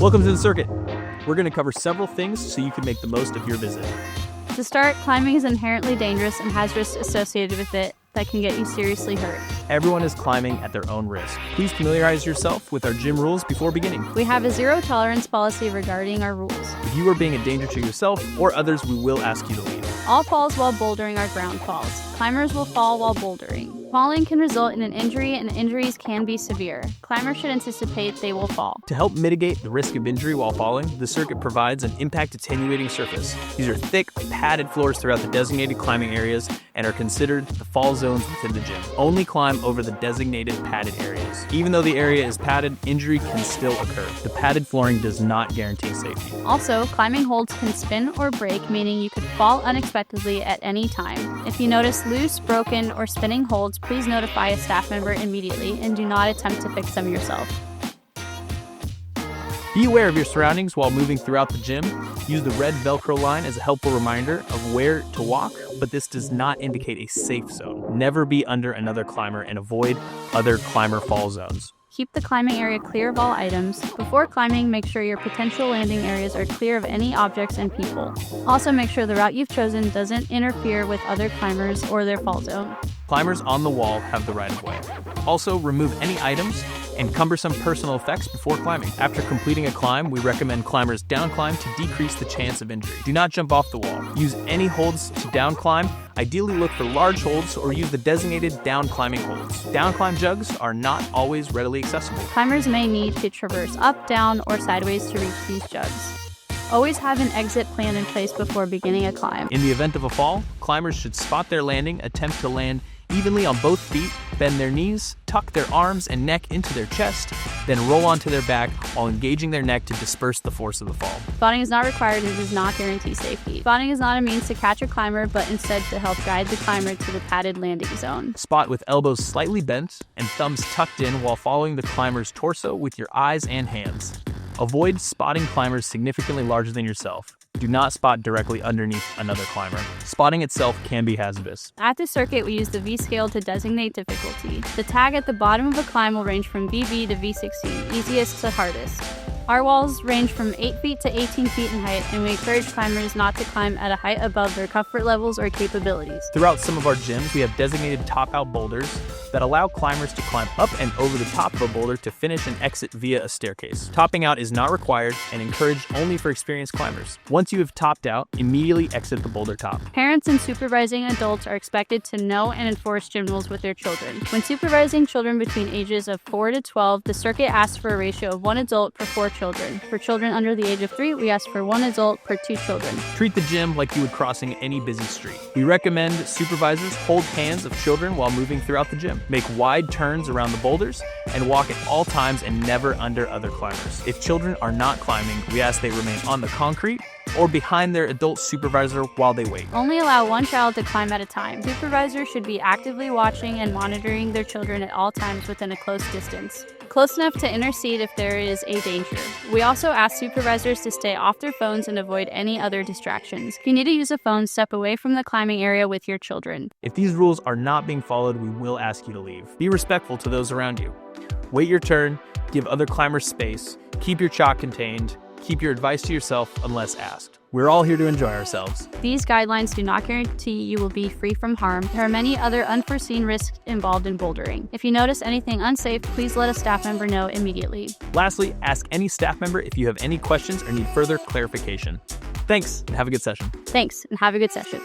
Welcome to the circuit. We're going to cover several things so you can make the most of your visit. To start, climbing is inherently dangerous and has risks associated with it that can get you seriously hurt. Everyone is climbing at their own risk. Please familiarize yourself with our gym rules before beginning. We have a zero-tolerance policy regarding our rules. If you are being a danger to yourself or others, we will ask you to leave. All falls while bouldering are ground falls. Climbers will fall while bouldering. Falling can result in an injury, and injuries can be severe. Climbers should anticipate they will fall. To help mitigate the risk of injury while falling, the circuit provides an impact attenuating surface. These are thick, padded floors throughout the designated climbing areas and are considered the fall zones within the gym. Only climb over the designated padded areas. Even though the area is padded, injury can still occur. The padded flooring does not guarantee safety. Also, climbing holds can spin or break, meaning you could fall unexpectedly at any time. If you notice loose, broken, or spinning holds, please notify a staff member immediately and do not attempt to fix them yourself. Be aware of your surroundings while moving throughout the gym. Use the red Velcro line as a helpful reminder of where to walk, but this does not indicate a safe zone. Never be under another climber and avoid other climber fall zones. Keep the climbing area clear of all items. Before climbing, make sure your potential landing areas are clear of any objects and people. Also, make sure the route you've chosen doesn't interfere with other climbers or their fall zone. Climbers on the wall have the right of way. Also, remove any items and cumbersome personal effects before climbing. After completing a climb, we recommend climbers down climb to decrease the chance of injury. Do not jump off the wall. Use any holds to down climb. Ideally, look for large holds or use the designated down climbing holds. Down climb jugs are not always readily accessible. Climbers may need to traverse up, down, or sideways to reach these jugs. Always have an exit plan in place before beginning a climb. In the event of a fall, climbers should spot their landing, attempt to land evenly on both feet, bend their knees, tuck their arms and neck into their chest, then roll onto their back while engaging their neck to disperse the force of the fall. Spotting is not required and does not guarantee safety. Spotting is not a means to catch a climber, but instead to help guide the climber to the padded landing zone. Spot with elbows slightly bent and thumbs tucked in while following the climber's torso with your eyes and hands. Avoid spotting climbers significantly larger than yourself. Do not spot directly underneath another climber. Spotting itself can be hazardous. At the circuit, we use the V scale to designate difficulty. The tag at the bottom of a climb will range from VB to V16, easiest to hardest. Our walls range from 8 feet to 18 feet in height, and we encourage climbers not to climb at a height above their comfort levels or capabilities. Throughout some of our gyms, we have designated top-out boulders that allow climbers to climb up and over the top of a boulder to finish and exit via a staircase. Topping out is not required and encouraged only for experienced climbers. Once you have topped out, immediately exit the boulder top. Parents and supervising adults are expected to know and enforce gym rules with their children. When supervising children between ages of 4 to 12, the circuit asks for a ratio of 1 adult per 4 children. For children under the age of 3, we ask for 1 adult per 2 children. Treat the gym like you would crossing any busy street. We recommend supervisors hold hands of children while moving throughout the gym. Make wide turns around the boulders and walk at all times and never under other climbers. If children are not climbing, we ask they remain on the concrete or behind their adult supervisor while they wait. Only allow 1 child to climb at a time. Supervisors should be actively watching and monitoring their children at all times within a close distance. Close enough to intercede if there is a danger. We also ask supervisors to stay off their phones and avoid any other distractions. If you need to use a phone, step away from the climbing area with your children. If these rules are not being followed, we will ask you to leave. Be respectful to those around you. Wait your turn, give other climbers space, keep your chalk contained, keep your advice to yourself unless asked. We're all here to enjoy ourselves. These guidelines do not guarantee you will be free from harm. There are many other unforeseen risks involved in bouldering. If you notice anything unsafe, please let a staff member know immediately. Lastly, ask any staff member if you have any questions or need further clarification. Thanks, and have a good session. Thanks, and have a good session.